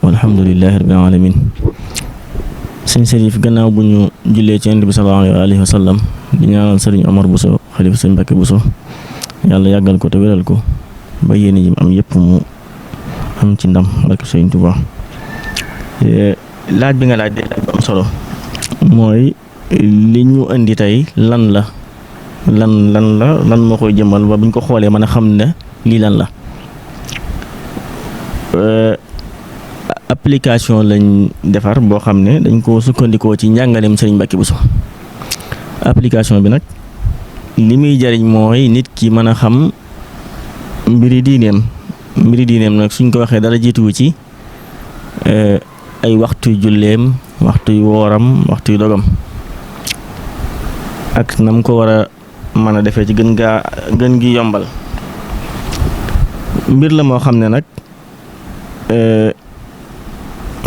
walhamdulillahi rabbil alamin. sëñ Serif gannaaw bu ñu jullee ci Yonent bi sallallahu alayhi wa sallam di ñaanal sëriñ Omar Bousso xalifa sëñ Mbàkke Bousso yàlla yàggal ko te wéral ko ba yéene ji am yëpp mu am ci ndam barke sëñ Tuubaa. laaj bi nga laaj de laaj bu am solo mooy li ñu indi tey lan moo koy jëmal ba buñ ko xoolee mën a xam ne lii lan la. application lañ defar boo xam ne dañ ko sukkandikoo ci njàngaleem Sëriñ Mbàkke Bousso. application bi nag li muy jariñ mooy nit ki mën a xam mbiri diineem nag suñ ko waxee dara jiituwu ci ay waxtu julleem waxtu yu wooram waxtu yu dogam ak nam ko war a mën a defee ci gën gi yombal. mbir la moo xam ne nag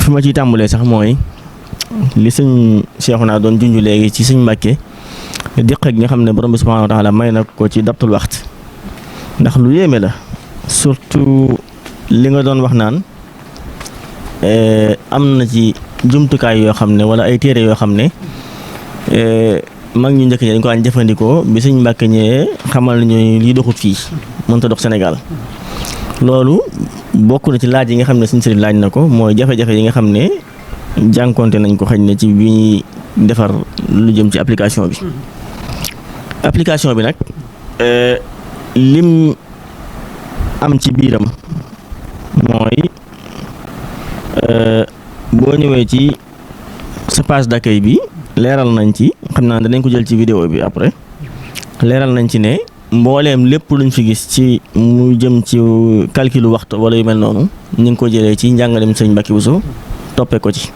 fi ma ciy tàmbalee sax mooy li sëñ Seexuna doon junj léegi ci sëñ Mbàkke diq ak nga xam ne borom bi subhaanahu wa taala may na ko ci dabtul waxt ndax lu yéeme la surtout li nga doon wax naan am na ci jumtukaay yoo xam ne wala ay téere yoo xam ne mag ñu njëkk ñi dañ ko daan jëfandikoo bi sëñ Mbàkke ñëwee xamal nañu lii doxut fii mënta dox Sénégal. loolu bokk na ci laaj yi nga xam ne suñu sëriñ laaj na ko mooy jafe-jafe yi nga xam ne jànkonte nañ ko xëy na ci bi ñuy defar lu jëm ci application bi. application bi nag lim am ci biiram mooy boo ñëwee ci sa page d'accueil bi leeral nañ ci xam naa danañ ko jël ci vidéo bi après leeral nañ ci ne. mbooleem lépp luñ fi gis ci mu jëm ci calculu waxtu wala yu mel noonu ñu ngi ko jëlee ci njàngaleem sëñ Mbàkke Bousso toppee ko ci.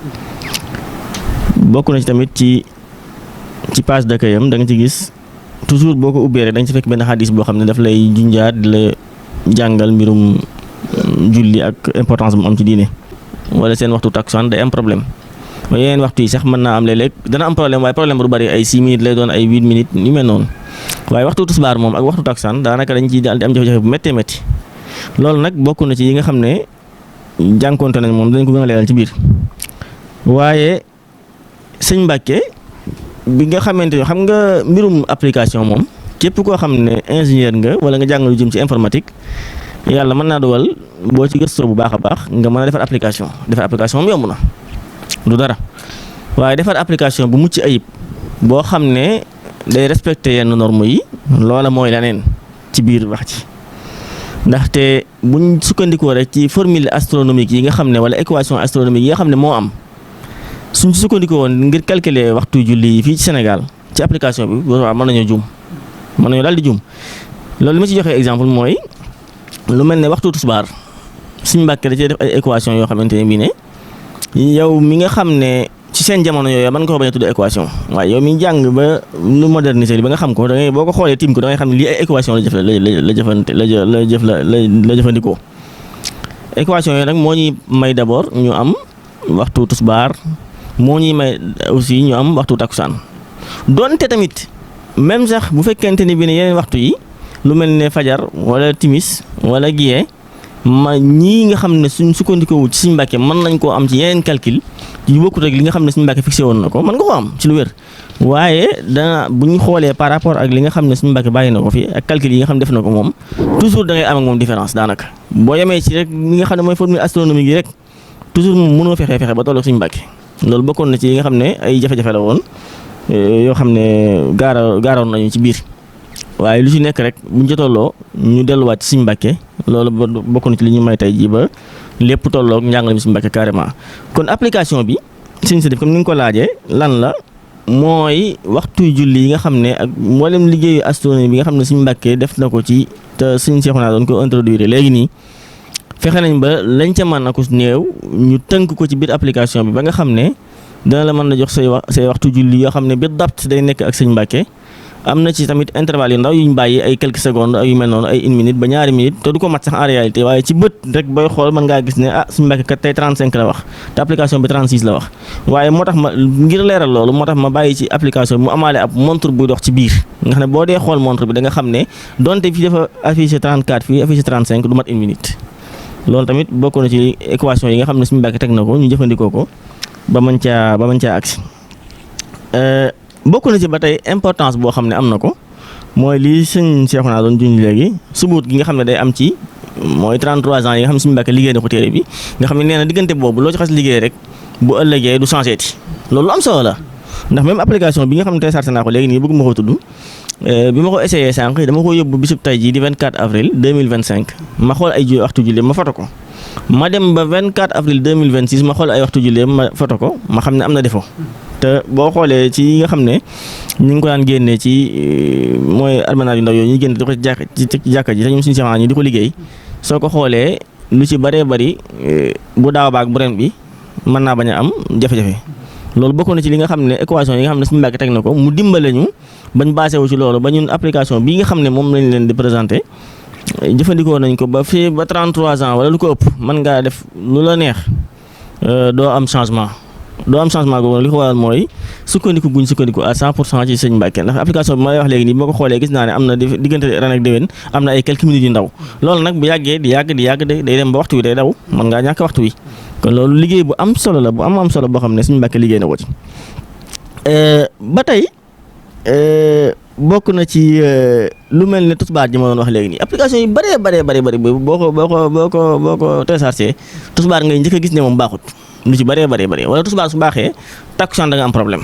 bokk na ci tamit ci page d'accueil am da nga ci gis toujours boo ko ubbee rek da nga ci fekk benn xadis boo xam ne daf lay junjaat di la jàngal mbirum julli ak importance bu mu am ci diine. wala seen waxtu takkusaan day am problème waaye yeneen waxtu yi sax mën naa am léeg-léeg dana am problème waaye problème bu bari ay 6 minutes lay doon ay 8 minutes yu mel noonu. waaye waxtu tisbaar moom ak waxtu takkusaan daanaka dañ ciy daal di am jafe-jafe bu méttee métti loolu nag bokk na ci yi nga xam ne jànkonte nañ moom dañ ko gën a leeral ci biir. waaye sëñ Mbàkke bi nga xamante ne xam nga mbirum application moom képp koo xam ne ingénieur nga wala nga jàng lu jëm ci informatique yàlla mën naa dogal boo ci gëstoo bu baax a baax nga mën a defar application moom yomb na du dara waaye defar application bu mucc ayib boo xam ne. day respecté yenn normes yi loola mooy leneen ci biir wax ci ndaxte buñ sukkandikoo rek ci formule astronomique yi nga xam ne wala équation astronomique yi nga xam ne moo am suñ ci sukkandikoo woon ngir calculer waxtu julli yi fii ci Sénégal ci application bi waaw mën nañoo daal di juum loolu li ma ci joxee exemple mooy lu mel ne waxtu tisbaar suñ Mbàkke da cee def ay équation yoo xamante ne bii ne yow mi nga xam ne. ci seen jamono yooyu mën nga ko bañ a tudd équation waaye yow mi jàng ba lu modernisé ba nga xam ko da ngay boo ko xoolee tim ko da ngay xam ne lii ay équation la jëfandikoo. équation yooyu nag moo ñuy may d'abord ñu am waxtu tisbaar moo ñuy may aussi ñu am waxtu takkusaan donte tamit même sax bu fekkente ni bi ne yeneen waxtu yi lu mel ne fajar wala timis wala giyee ñii nga xam ne suñ sukkandikoo ci suñ Mbàkke mën nañ koo am ci yeneen calcul yu bokkut ak li nga xam ne suñu Mbàkke fixé woon na ko mën nga ko am ci lu wér waaye bu ñu xoolee par rapport ak li nga xam ne suñu Mbàkke bàyyi na ko fi ak calcul yi nga xam ne def na ko moom toujours da ngay am ak moom différence daanaka boo yemee ci rek li nga xam ne mooy formule astronomique yi rek toujours moom mënoo fexe ba toll ak suñu Mbàkke loolu bokkoon na ci yi nga xam ne ay jafe-jafe la woon yoo xam ne gaaroon nañu ci biir waaye lu ci nekk rek buñ ca tolloo ñu delluwaat ci suñu Mbàkke loolu bokk na ci li ñu may tey jii ba lépp tolloog njàngale mi suñu Mbàkke carrément. kon application bi suñ si def comme ni nga ko laajee lan la mooy waxtu julli yi nga xam ne ak mboolem liggéeyu astronomie bi nga xam ne suñu Mbàkke def na ko ci te suñu Seexuna doon ko introduire léegi nii fexe nañ ba lañ ca mën a ko néew ñu tënk ko ci biir application bi ba nga xam ne dana la mën a jox say waxtu julli yoo xam ne bi dapt day nekk ak suñu Mbàkke. am na ci tamit intervalle yu ndaw yuñ bàyyi ay quelques secondes ak yu mel noonu ay 1 minute ba ñaari minute te du ko mat sax en réalité waaye ci bët rek booy xool mën ngaa gis ne suñu Mbàkke kat tey 35 la wax te application bi 36 la wax waaye moo tax ma ngir leeral loolu moo tax ma bàyyi ci application bi mu amaale ab montre buy dox ci biir nga xam ne boo dee xool montre bi da nga xam ne donte fii dafa affiché 34 fii affiché 35 du mat 1 minute loolu tamit bokk na ci équation yi nga xam ne suñu Mbàkke teg na ko ñu jëfandikoo ko ba mën caa agsi bokk na ci ba tey importance boo xam ne am na ko mooy lii sëñ Cheikhouna doon junj léegi subuut gi nga xam ne day am ci mooy 33 ans yi nga xam ne suñu Mbàkke liggéey na ko téere bi nga xam ne nee na diggante boobu loo ci xas liggéey rek bu ëllëgee du changé ti loolu am solo la ndax même application bi nga xam ne téléchargé naa ko léegi nii bëgg ma ko tudd bi ma ko essayé sànq dama ko yóbbu bisub tay jii di 24 avril 2025 ma xool ay waxtu julli ma foto ko ma dem ba 24 avril 2026 ma xool ay waxtu julli ma foto ko ma xam ne am na défaut te boo xoolee ci yi nga xam ne ñu ngi ko daan génnee ci mooy almanach yu ndaw yooyu ñuy génne di ko ci jàkka ji te ñun suñu si ñi di ko liggéey soo ko xoolee lu ci bëree bëri bu daaw baag bu ren bi mën naa bañ a am jafe-jafe loolu bokk na ci li nga xam ne équation yi nga xam ne suñu Mbàkke teg na ko mu dimbale ñu bañ basé wu ci loolu ba ñun application bii nga xam ne moom lañ leen di présenté jëfandikoo nañ ko ba fii ba 33 ans wala lu ko ëpp mën ngaa def lu la neex doo am changement googu li ko waral mooy sukkandiku à 100% ci sëñ Mbàkke ndax application bi ma lay wax léegi nii boo ko xoolee gis naa ne am na diggante ren ak déwén am na ay quelques minutes yu ndaw loolu nag bu yàggee di yàgg day dem ba waxtu wi day daw mën ngaa ñàkk waxtu wi kon loolu liggéey bu am solo la bu am solo boo xam ne sëñ Mbàkke liggéey na ko ci ba tey bokk na ci lu mel ne tusbaar ji ma doon wax léegi nii application yu bëree boo ko téléchargé tusbaar ngay njëkk a gis ne moom baaxut lu ci bëree wala tusbaar su baaxee takkusaan da nga am problème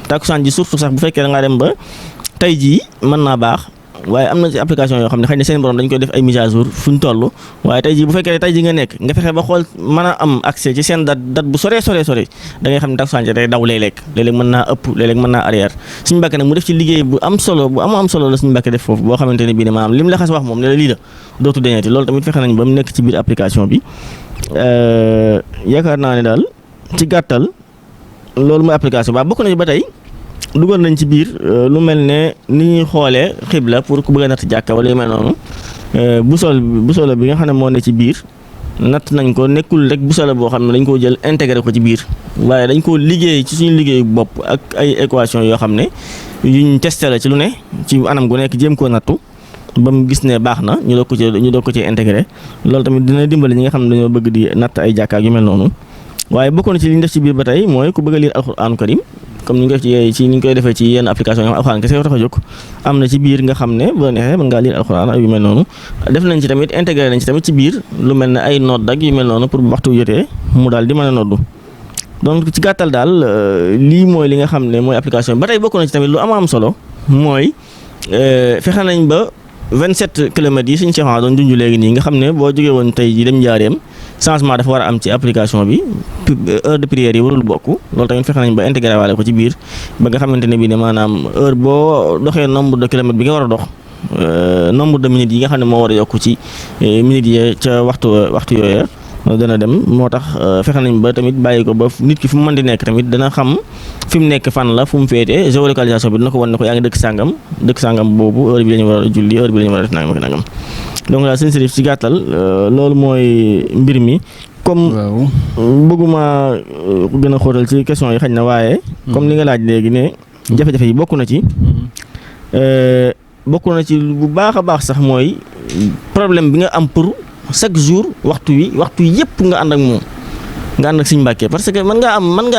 takkusaan ji surtout sax bu fekkee da ngaa dem ba tey jii mën naa baax waaye am na ci application yoo xam ne xëy na seen borom dañ koy def ay mise à jour fu ñu toll waaye tey jii bu fekkee tey jii nga nekk nga fexe ba xool mën a am accès ci seen date bu sore da ngay xam ne takkusaan ji day daw léeg-léeg mën naa ëpp léeg-léeg mën naa arrière suñu Mbàkke nag mu def ci liggéey bu am solo la suñu Mbàkke def foofu boo xamante ne bii ne maanaam lim la xas wax moom ne la lii la dootu deñeeti loolu tamit fexe nañ ba mu nekk ci biir application bi yaakaar naa ne daal ci gàttal loolu mooy application ba bokk nañu ba tey dugal nañ ci biir lu mel ne ni ñuy xoolee xibla pour ku bëgg a natt jàkka wala yu mel noonu busole bi nga xam ne moo ne ci biir natt nañ ko nekkul rek busole boo xam ne dañ koo jël intégré ko ci biir waaye dañ koo liggéey ci suñu liggéeyu bopp ak ay équation yoo xam ne yuñ testé la ci lu ne ci anam gu nekk jéem koo nattu ba mu gis ne baax na ñu doog ko ci intégré loolu tamit dina dimbali ñi nga xam ne dañoo bëgg di natt ay jàkka yu mel noonu waaye bokk na ci li ñu def ci biir ba tey mooy ku bëgg a lire alxuraanu karim comme ni ñu koy defee ci yenn application yoo xam alxuraan kese tax a jóg am na ci biir nga xam ne boo neexee mën ngaa lire alxuraan ak yu mel noonu def nañ ci tamit intégré nañ ci tamit ci biir lu mel ne ay nodd ak yu mel noonu pour bu waxtu jotee mu daal di mën a noddu donc ci gàttal daal lii mooy li nga xam ne mooy application ba tey bokk na ci tamit lu am solo mooy fexe nañ ba 27 kilomètres yi suñu Cheikh doon junj léegi nii nga xam ne boo jógee woon tey ji dem Njaareem changement dafa war a am ci application bi heure de prière yi warul bokk loolu tamit fexe nañ ba intégré waale ko ci biir ba nga xamante ne bii ne maanaam heure boo doxee nombre de kilomètres bi nga war a dox nombre de minutes yi nga xam ne moo war a yokk ci minutes yi ca waxtu yooya dana dem moo tax fexe nañ ba tamit bàyyi ko ba nit ki fu mu mën di nekk tamit dana xam fi mu nekk fan la fu mu féetee géolocalisation bi dina ko wan ne ko yaa ngi dëkk sàngam boobu heure bi la ñu war a julli heure bi la ñu war a def nangam donc daal sëñ Serif ci gàttal loolu mooy mbir mi comme bëgguma gën a xóotal ci question yi xañ na waaye comme li nga laaj léegi ne jafe-jafe yi bokk na ci bu baax a baax sax mooy problème bi nga am pour chaque jour waxtu yëpp nga ànd ak moom nga ànd ak Sëñ Mbàkke parce que mën ngaa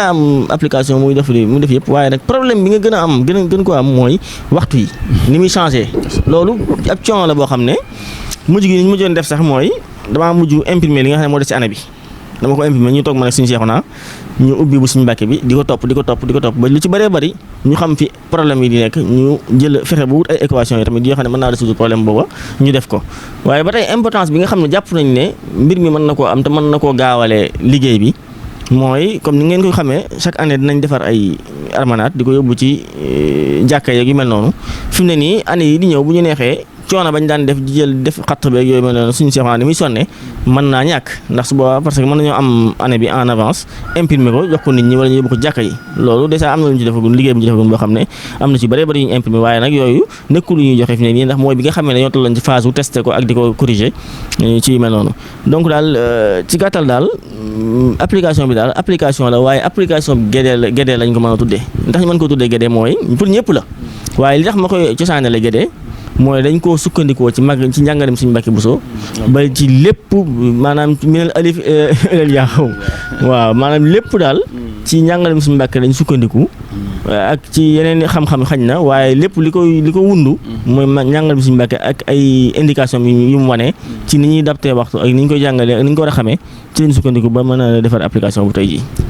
am application muy def yëpp waaye nag problème bi nga gën a am gën ko am mooy waxtu yi ni muy changé loolu ab coono la boo xam ne mujj gi ñu mujjoon def sax mooy damaa mujj imprimer li nga xam ne moo des ci année bi dama ko imprimer ñu toog ma ne suñu Seexuna ñu ubbi bu Sëñ Mbàkke bi di ko topp ba lu ci bëree bëri ñu xam fi problème yi di nekk ñu jël fexe bu wut ay équation yi tamit yoo xam ne mën naa résoudre problème booba ñu def ko waaye ba tey importance bi nga xam ne jàpp nañ ne mbir mi mën na koo am te mën na koo gaawalee liggéey bi mooy comme ni ngeen ko xamee chaque année dinañ defar ay armanat di ko yóbbu ci jàkka yeeg yu mel noonu fi mu ne nii année yi di ñëw bu ñu neexee coono bañ daan def xatt beeg yooyu mel noonu suñu Seexuna ni muy sonne mën naa ñàkk ndax su boobaa parce que mën nañoo am année bi en avance imprimer ko jox ko nit ñi wala ñu yóbbu ko jàkka yi loolu déjà am na lu ñu ci defagun liggéey bu ñu defagun boo xam ne am na ci bëree bëri yu ñu imprimer waaye nag yooyu nekkul lu ñuy joxe fi ne nii ndax mooy bi nga xam ne dañoo tolloon ci phase wu testé ko ak di ko corriger ci yu mel noonu donc daal ci gàttal daal application bi daal application la waaye application bi Guédé lañ ko mën a tuddee ndax ñu mën ko tuddee Guédé mooy pour ñëpp la waaye li tax ma koy cosaanale Guédé mooy dañ koo sukkandikoo ci ci njàngalem Sëriñ Mbàkke Buso ba ci lépp maanaam minal alif ilal yaa xaw waaw maanaam lépp daal ci njàngalem Sëriñ Mbàkke dañ sukkandiku ak ci yeneen xam-xam xañ na waaye lépp li ko wundu mooy njàngalem Sëriñ Mbàkke ak ay indication yu mu wane ci ni ñuy daptee waxtu ak ni ñu koy jàngalee ak ni ñu ko war a xamee ci leen sukkandiku ba mën a defar application bu tey ji